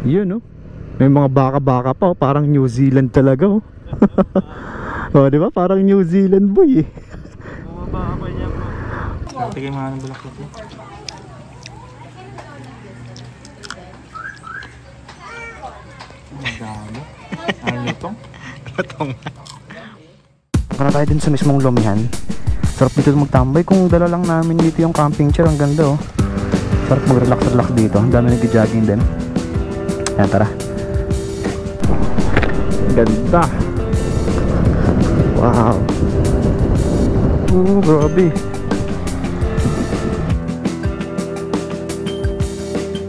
Yun, oh. May mga baka-baka pa, oh. Parang New Zealand talaga, oh. Oh, di ba? Parang New Zealand boy, eh. Mga baka pa niya po. Tigay mga ng bulaklak po. Ang dami. Ano ito? Patong. Punta tayo din sa mismong Lumihan. Sarap dito magtambay. Kung dala lang namin dito yung camping chair, ang ganda, oh. Sarap mag-relax-relax dito. Ang dami nag-jogging din. Ayan, tara. Ganda. Wow. Oh, grabe.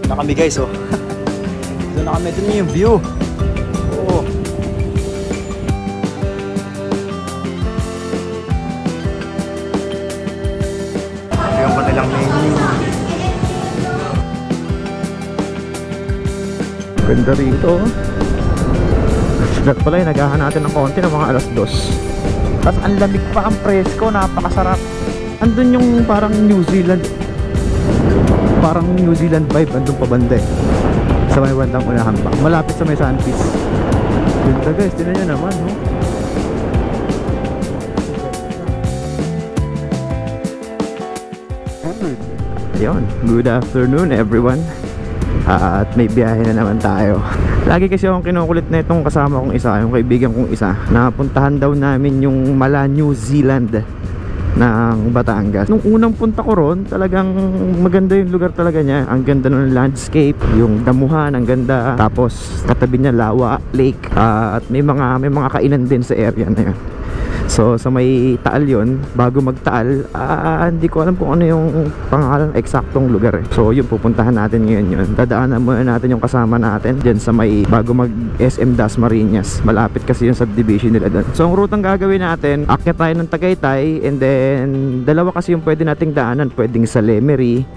Na kami guys, oh. Ito na kami. Ito na yung view. Oh. Yung kanilang menu. Ganda rito. Dapat pala yung nagahan natin ng konti ng mga alas 2. Tapos ang lamig pa, ang presko, napakasarap. Andun yung parang New Zealand, parang New Zealand vibe. Andun pa banda, eh. Sa may bandang unahan pa, malapit sa may Sunfish. Ganda guys, tinan nyo naman, no? Yun, good afternoon everyone. At may biyahe na naman tayo. Lagi kasi akong kinukulit na itong kasama kong isa, yung kaibigan kong isa. Napuntahan daw namin yung Mala, New Zealand ng Batangas. Nung unang punta ko ron, talagang maganda yung lugar talaga niya. Ang ganda ng landscape, yung damuhan, ang ganda. Tapos katabi niya Lawa Lake. At may mga kainan din sa area na yun. So sa may Taal yun, bago magtaal, hindi ko alam kung ano yung pangalan, eksaktong lugar, eh. So yun, pupuntahan natin ngayon yun. Dadaanan muna natin yung kasama natin dyan sa may, bago mag SM Dasmariñas. Malapit kasi yung subdivision nila doon. So ang rutang gagawin natin, akyat tayo ng Tagaytay, and then dalawa kasi yung pwede nating daanan. Pwedeng sa Lemery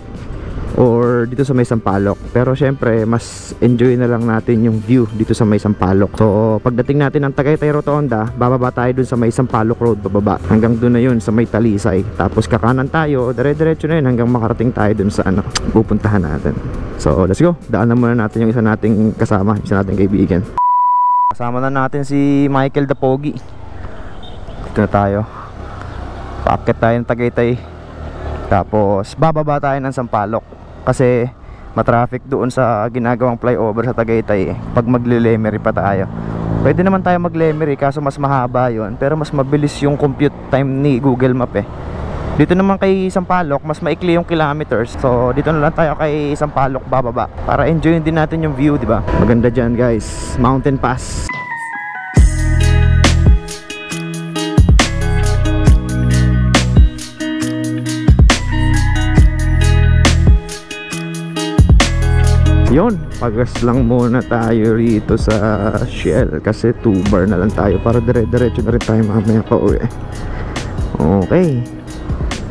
or dito sa may Sampaloc. Pero syempre mas enjoy na lang natin yung view dito sa may Sampaloc. So pagdating natin ng Tagaytay Rotonda, bababa tayo dun sa may Sampaloc Road, bababa hanggang dun na yun sa may Talisay. Tapos kakanan tayo, dire-diretso na yun hanggang makarating tayo dun sa ano pupuntahan natin. So let's go, daanan muna natin yung isa nating kasama, isa nating kaibigan. Kasama na natin si Michael the Pogi. Dito na tayo, paakyat tayo ng Tagaytay, tapos bababa tayo ng Sampaloc kasi matraffic doon sa ginagawang flyover sa Tagaytay, eh. Pag magle-Lemery pa tayo, pwede naman tayo mag-Lemery, kaso mas mahaba yun, pero mas mabilis yung compute time ni Google Map, eh. Dito naman kay Sampaloc, mas maikli yung kilometers. So dito na lang tayo kay Sampaloc bababa para enjoy din natin yung view, di ba? Maganda dyan guys, Mountain Pass. Yun, pagas lang muna tayo rito sa Shell kasi 2 bar na lang tayo para dire-diretso na rin tayo mamaya pa uwi. Okay,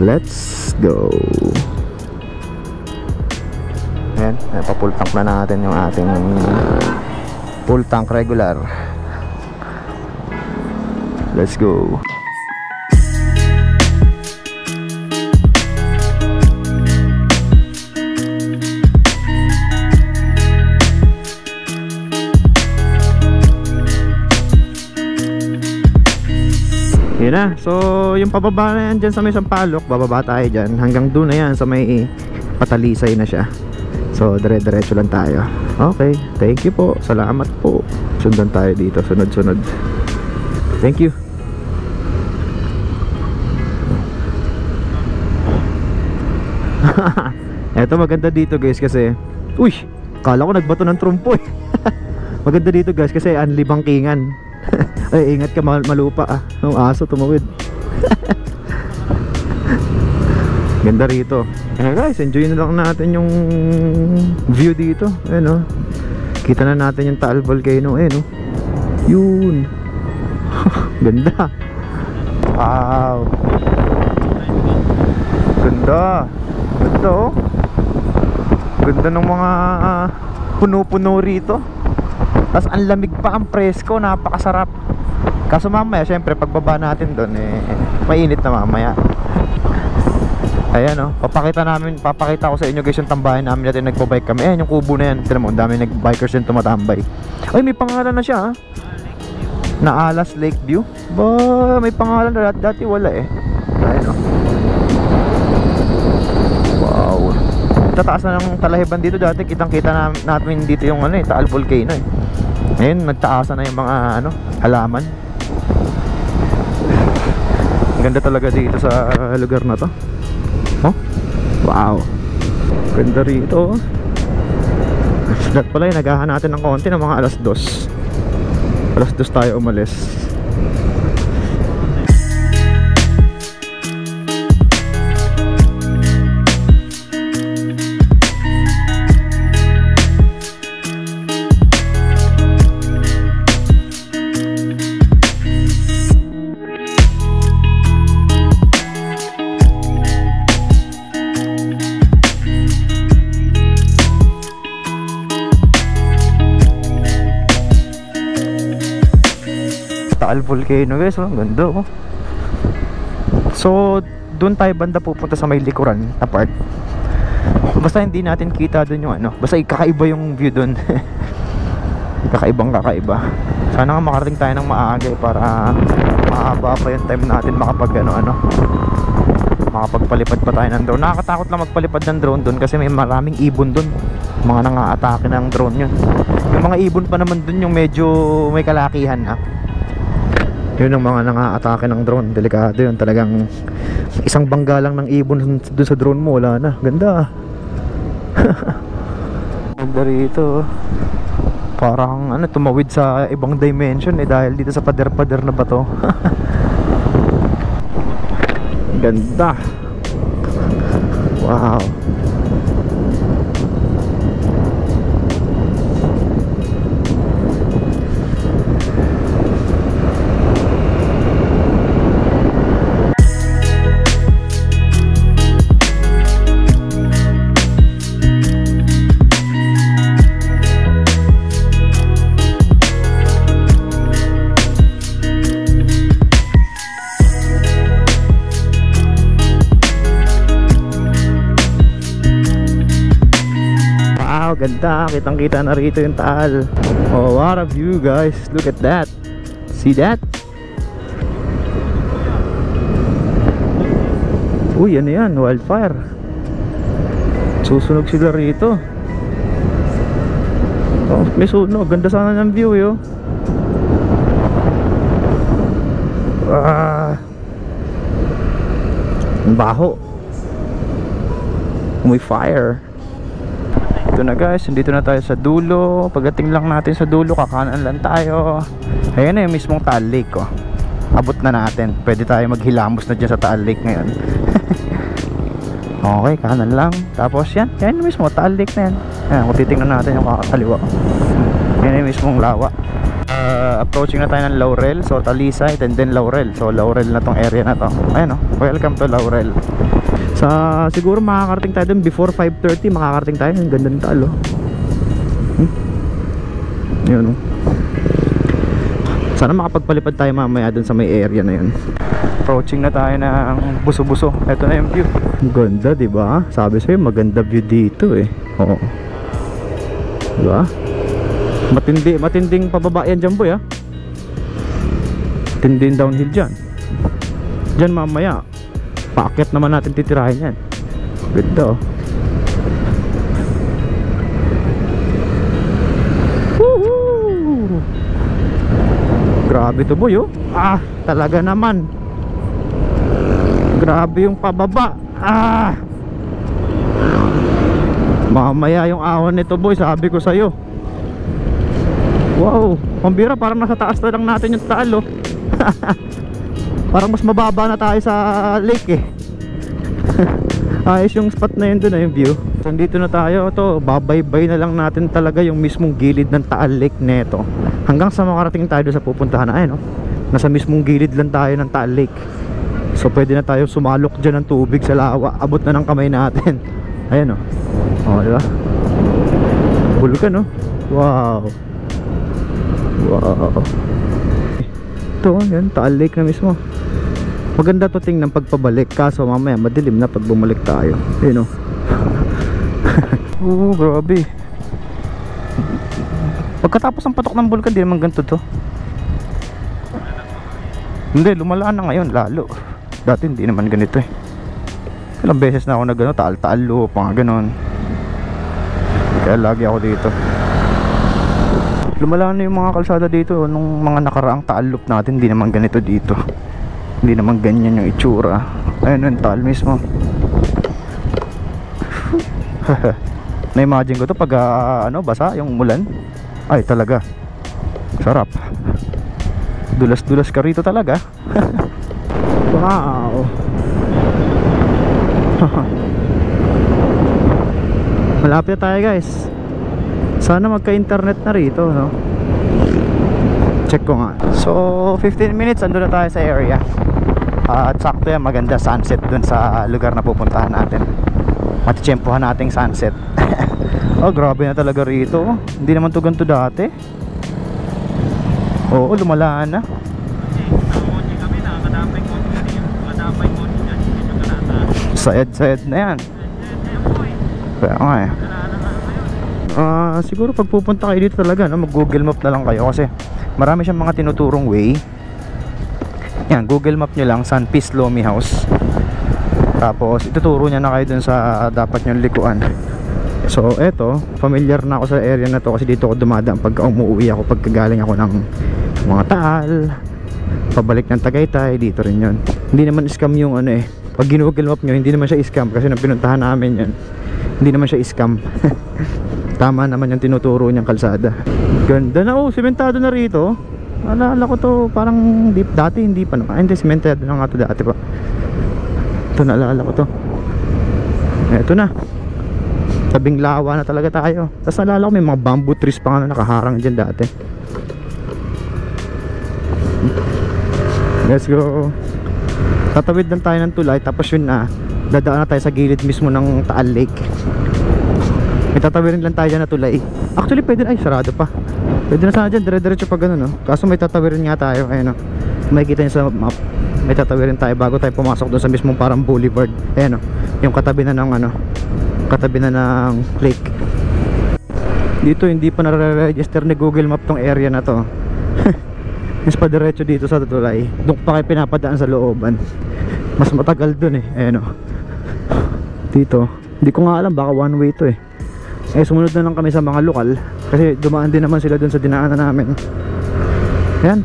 let's go. Ayan, pa-full tank na natin yung ating full tank regular. Let's go. Yun na, so yung pababa na yan dyan sa may Sampaloc, bababa tayo dyan hanggang doon na yan sa may Patalisay na siya. So dire-diretso lang tayo. Okay, thank you po, salamat po. Sundan tayo dito, sunod-sunod. Thank you. Eto, maganda dito guys kasi, uy, kala ko nagbato ng trumpo, eh. Maganda dito guys kasi unli bangkingan. Ay, ingat ka, malupa, ah. Yung aso tumawid. Ganda rito. Eh guys, enjoy na lang natin yung view dito. Ayan, oh. Kita na natin yung Taal Volcano. Ayan, oh. Yun. Ganda. Wow. Ganda. Ganda, oh. Ganda ng mga puno-puno rito. Tapos ang lamig pa, ang presko, napakasarap. Kaso mamaya, syempre pagbaba natin doon, eh mainit na mamaya. Ayan o, papakita ko sa inyo guys yung tambahin namin natin nagbabike kami. Ayan yung kubo na yan. Tignan mo, ang dami nagbikers din tumatambay. Ay, may pangalan na siya na Alas Lakeview. Ba, may pangalan na dati wala eh. Ayan o. Wow. Tataas na ng Talahiban dito dati. Kitang-kita natin dito yung ano eh, Taal Volcano eh. Ngayon, nagtaasa na yung mga halaman. Ganda talaga dito sa lugar na to. Oh? Wow. Ganda rito. Dapat pala yung nagahan natin ng konti ng mga alas 2. Alas 2 tayo umalis. Taal Volcano guys, ang ganda oh. So doon tayo banda pupunta sa may likuran na part. Basta hindi natin kita doon yung basta kakaiba yung view doon. kakaiba. Sana nga makarating tayo ng maaga para mahaba pa yung time natin makapagpalipad pa tayo ng drone. Nakakatakot lang magpalipad ng drone doon kasi may maraming ibon doon. Mga nang-aatake ng drone yun. Yung mga ibon pa naman doon yung medyo may kalakihan ha. Yun ang mga nang-aatake ng drone. Delikado yun. Talagang isang bangga lang ng ibon doon sa drone mo, wala na. Ganda. Ganda rito. Parang tumawid sa ibang dimension dahil dito sa pader-pader na bato. Ganda. Wow. Ganda, kitang kita na rito yung Taal. Oh, what a view guys. Look at that. See that? Uy, ano yan? Wildfire. Susunog sila rito. Oh, may sunog. Ganda sana ng view yo. Ang baho. May fire. Ito na guys, dito na tayo sa dulo. Pagdating lang natin sa dulo, kakanan lang tayo. Ayan na yung mismong Taal Lake oh. Abot na natin. Pwede tayo maghilamos na dyan sa Taal Lake ngayon. Okay, kanan lang. Tapos yan yung mismo Taal Lake na yan. Ayan, kung titingnan natin yung kakaliwa. Yan yung mismong lawa. Approaching na tayo ng Laurel. So Talisay and then Laurel. So Laurel na tong area na to. Ayan oh, welcome to Laurel. Siguro makakarating tayo dun before 5:30. Makakarating tayo. Ang ganda ng Taal oh. Yun oh. Sana makapagpalipad tayo mamaya dun sa may area na yun. Approaching na tayo ng Buso-Buso. Ito na yung view. Ganda diba? Sabi sa'yo maganda view dito eh. Oo. Diba? Matinding pababa yan dyan boy ha. Matinding downhill dyan. Dyan mamaya paakyat naman natin titirahin yan. Ganda oh. Woohoo! Grabe to boy oh. Talaga naman. Grabe yung pababa. Mamaya yung awan nito boy, sabi ko sa'yo. Wow, pambira, parang nasa taas na lang natin yung Taal oh. Parang mas mababa na tayo sa lake eh. Ayos yung spot na yun, doon na yung view. Nandito na tayo. Ito, babaybay na lang natin talaga yung mismong gilid ng Taal Lake neto. Hanggang sa makarating tayo sa pupuntahan na ayun, no? Nasa mismong gilid lang tayo ng Taal Lake. So pwede na tayo sumalok dyan ng tubig sa lawa. Abot na ng kamay natin. Ayan o. Oh, diba? Bulkan no? Wow. Wow. Ito, yan, Taal Lake na mismo. Maganda to tingnan pagpabalik, kaso mamaya madilim na pag bumalik tayo. Yun o. Oo, grabe. Pagkatapos ng patok ng bulkan, di naman ganito to. Hindi, lumalaan na ngayon lalo. Dati hindi naman ganito eh. Ilang beses na ako na gano'n, taal-taal loop, mga gano'n. Kaya lagi ako dito. Lumalaan na yung mga kalsada dito. Nung mga nakaraang taal loop natin, hindi naman ganito dito. Hindi naman ganyan yung itsura. Ayun yung taal mismo. Na-imagine ko to pag basa yung umulan. Ay talaga, sarap. Dulas-dulas ka rito talaga. Wow. Malapit tayo guys. Sana magka-internet na rito, no? Check ko nga. So 15 minutes andun na tayo sa area. At sakto yan, maganda sunset dun sa lugar na pupuntahan natin. Matitsyempohan nating sunset. Oh, grabe na talaga rito. Hindi naman to ganito dati. Oo, lumalaan na. Sayad-sayad na yan. Kaya nga eh. Siguro pag pupunta kayo dito talaga, no, mag Google Map na lang kayo. Kasi marami siyang mga tinuturong way. Yan, Google Map nyo lang, San Piz Lomi House. Tapos ituturo niya na kayo dun sa dapat nyong likuan. So eto, familiar na ako sa area na to kasi dito ako dumadaan pagka umuwi ako, pagka galing ako ng mga Taal, pabalik ng Tagaytay, dito rin yun. Hindi naman scam yung ano eh. Pag Google Map nyo, hindi naman siya scam kasi nung pinuntahan namin yun, hindi naman siya scam. Tama naman yung tinuturo niyang kalsada. Ganda na, oh, sementado na rito. Alala ko to, parang dati hindi pa naman. Hindi, sementado na nga to dati pa. Ito, naalala ko to. Eto na, tabing lawa na talaga tayo. Tapos naalala ko may mga bamboo trees pa nga na nakaharang dyan dati. Let's go. Tatawid lang tayo ng tulay, tapos yun na, dadaan na tayo sa gilid mismo ng Taal Lake. May tatawirin lang tayo dyan na tulay. Actually pwede na, ay sarado pa. Pwede na sana dyan, dire-diretso pa gano'n, no? Kaso may tatawirin nga tayo, ayun, no? Makikita nyo sa map, may tatawirin tayo bago tayo pumasok doon sa mismong parang boulevard. Ayun, no? Yung katabi na ng ano, katabi na ng lake. Dito hindi pa nare-register ni Google Map tong area na to. Mas pa diretso dito sa tulay. Doon pa kayo pinapadaan sa looban. Mas matagal dun eh. Ayun, no? Dito, hindi ko nga alam, baka one way to eh. Eh sumunod na lang kami sa mga lokal kasi dumaan din naman sila dun sa dinaanan namin. Ayan,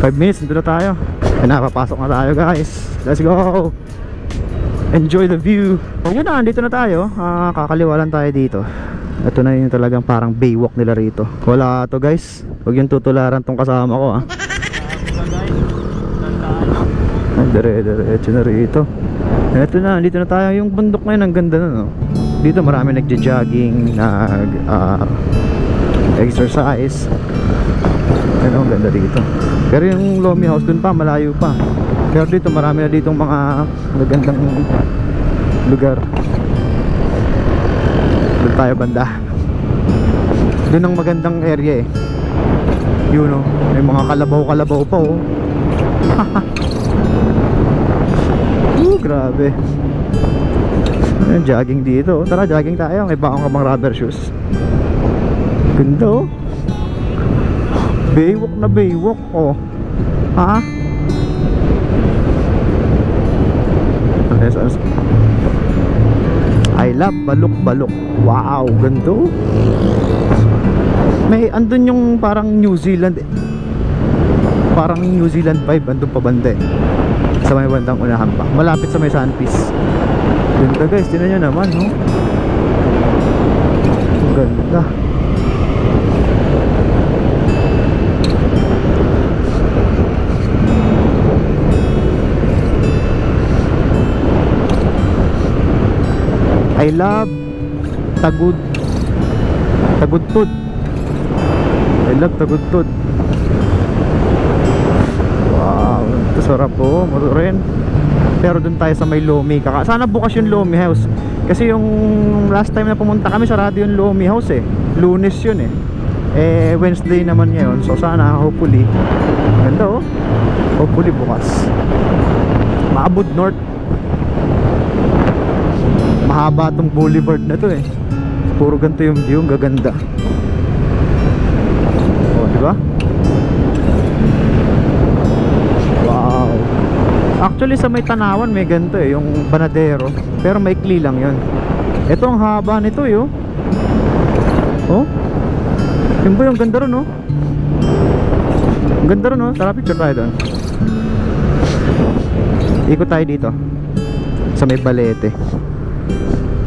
5 minutes nandun na tayo. Ayan, napapasok na tayo guys. Let's go. Enjoy the view. O yun na, dito na tayo. Kakaliwa lang tayo dito. Ito na yung talagang parang baywalk nila rito. Wala to guys, huwag yung tutularan tong kasama ko ah. Dire-diretso na rito. Ito na, dito na tayo. Yung bundok ngayon, ang ganda na, no? Dito marami nagja-jogging, exercise. Ano, ang ganda dito. Pero yung Lomi House dun pa, malayo pa. Pero dito marami na ditong mga magandang lugar. Doon tayo banda. Doon ang magandang area eh. Yun, no? May mga kalabaw-kalabaw pa oh. Grabe. Ayan, jogging dito. Tara, jogging tayo. May bakang ka bang rubber shoes. Ganda oh. Baywalk na baywalk oh. Ha? I love balok-balok. Wow, ganda oh. May andun yung parang New Zealand eh. Parang New Zealand vibe. Andun pa banda eh, sa may bandang unahan pa. Malapit sa may San Piz. Ganda guys, tinan nyo naman no? Ganda. I love Tagudtod. I love Tagudtod. Wow, ito sarap po, rin. Pero dun tayo sa may Lomi. Sana bukas yung Lomi House. Kasi yung last time na pumunta kami, sarado yung Lomi House eh. Lunes yun eh. Wednesday naman ngayon. So sana hopefully Ganda oh. Hopefully bukas. Maabot North. Mahaba tong boulevard na to eh. Puro ganito yung view, gaganda. Oh, di ba? Wow. Actually sa may Tanawan may ganito eh, yung Banadero. Pero maikli lang yun. Ito ang haba nito eh oh. Oh. Yun ba yung ganda ron oh. Ang ganda ron oh. Tara picture tayo doon. Ikot tayo dito sa may Balete.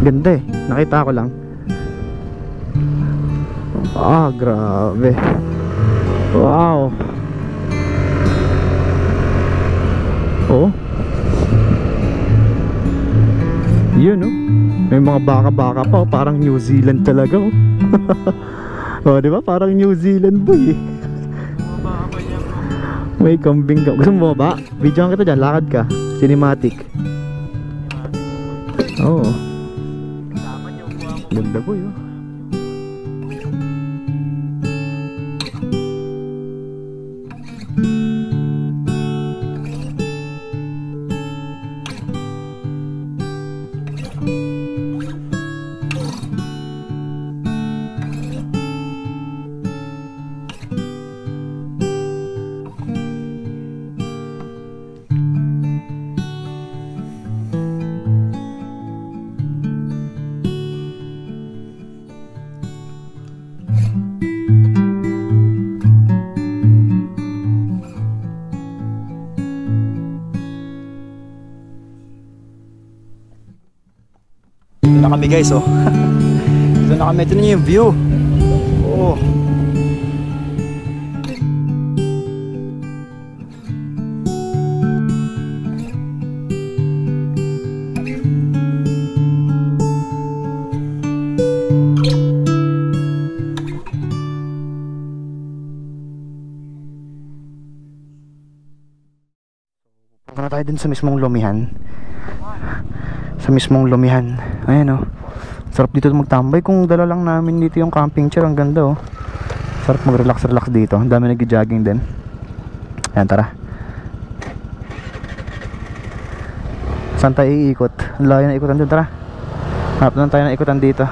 Ganda eh. Nakita ko lang. Ah, grabe. Wow. Oh. Yun oh. May mga baka-baka pa oh. Parang New Zealand talaga oh. Oh, di ba? Parang New Zealand boy eh. May kambing ka. Gusto mo ba? Videoan kita dyan. Lakad ka. Cinematic. Oo. Oh. Ganda boy oh. Dito na kami guys oh. Dito na kami. Ito na yung view. Oh. Punta na tayo din sa mismong Lumihan. Sa mismong Lumihan. Ayan oh. Sarap dito magtambay. Kung dala lang namin dito yung camping chair. Ang ganda oh. Sarap mag-relax dito. Ang dami nag-jogging din. Ayan, tara. Saan tayo iikot? Ang layo na ikutan dito. Tara. Hanap na tayo na ikutan dito.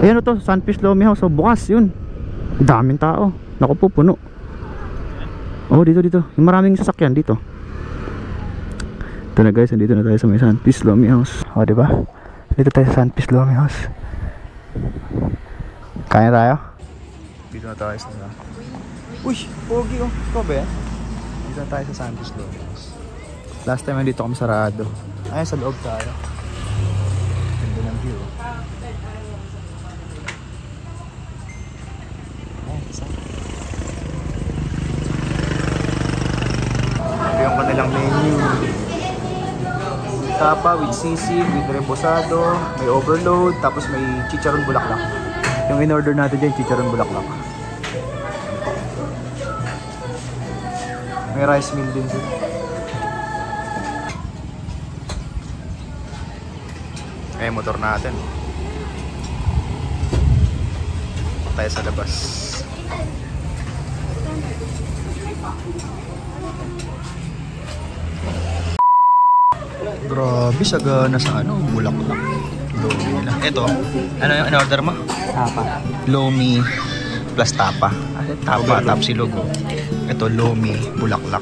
Ayan o to, Sunfish Lomi House. So bukas yun. Daming tao. Naku po, puno. Oh, dito. Yung maraming sasakyan dito. Ito na guys, nandito na tayo sa may Sunfish Lomi House. O, diba? Dito tayo sa Sunfish Lomi House. Kaya tayo? Dito na tayo sa... Uy! Pogi oh! Ikaw ba yan? Dito na tayo sa Sunfish Lomi House. Last time nandito kami sarado. Ay, sa loob tayo. Ganda ng view. Ito yung kanilang menu. Tapa with sisig, with reposado, may overload, tapos may chicharon bulaklak. Yung in-order natin dyan, chicharon bulaklak. May rice meal din dito. Kaya motor natin. Tayo sa labas. Grabe, sagana sa ano, bulaklak. Lomi nila. Ito, ano yung in-order mo? Tapa. Lomi plus tapa. Tapa, tapos silog. Ito, lomi, bulaklak.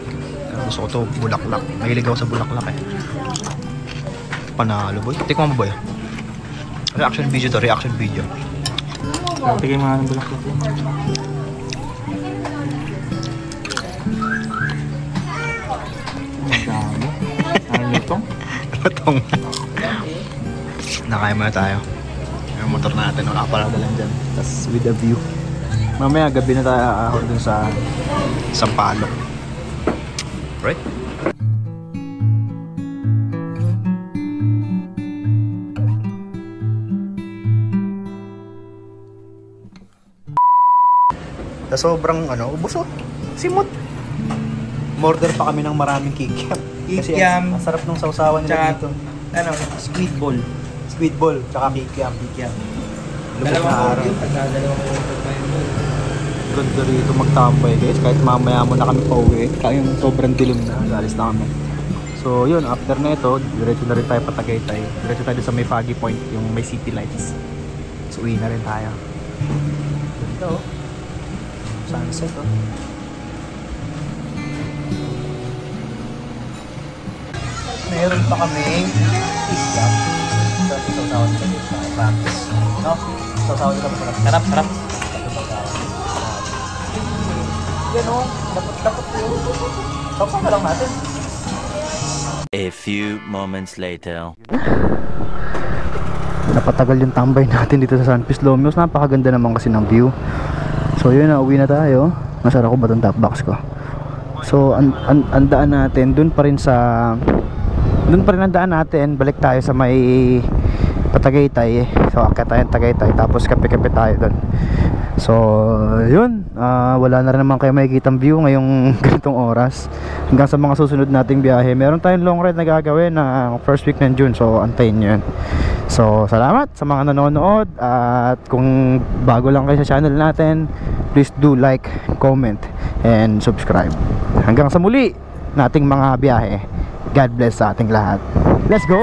Gusto ko to, bulaklak. Mahilig ako sa bulaklak eh. Panalo boy. Tikman mo boy. Reaction video to, reaction video. Tigay mga ng bulaklak yun. Ang dami. Ano ito? Patong. Nakain muna tayo. Yung motor natin, wala pa lang dyan. Tapos with the view. Mamaya gabi na tayo aahon dun sa Sampaloc. Right? Sa sobrang ano, ubos oh. Simot. Order pa kami ng maraming kikiam. Kasi Kikiam. ang sarap ng sausawan nila dito. Ano? Squid ball. Squid ball, tsaka kikiam. Kikiam. Lubog na araw. Dalawang Ganda rito magtambay guys, kahit mamaya mo na kami pauwi, kaya yung sobrang dilim na, alis na kami. So yun, after na ito, diretso na rin tayo pa Tagaytay. Diretso tayo sa may Foggy Point, yung may city lights. So uwi na rin tayo. Ganda oh. Sunset oh. Meron pa kaming islap. Sasawan ka dito sa practice. No? Sasawan ka pa. Sarap, sarap. Yan o. Dapat yun. Sasawan ka lang natin. A few moments later. Napatagal yung tambay natin dito sa San Pislomos. Napakaganda naman kasi ng view. So yun na, uwi na tayo. Nasara ko ba itong top box ko? So ang daan natin dun pa rin ang daan natin. Balik tayo sa may Tagaytay. So akit tayo Tagaytay, tapos kape-kape tayo dun. So yun, wala na rin naman kayo makikitang view ngayong ganitong oras. Hanggang sa mga susunod nating biyahe, meron tayong long ride na gagawin na first week ng June. So antayin nyo yun. So salamat sa mga nanonood. At kung bago lang kayo sa channel natin, please do like, comment, and subscribe. Hanggang sa muli nating mga biyahe. God bless sa ating lahat. Let's go!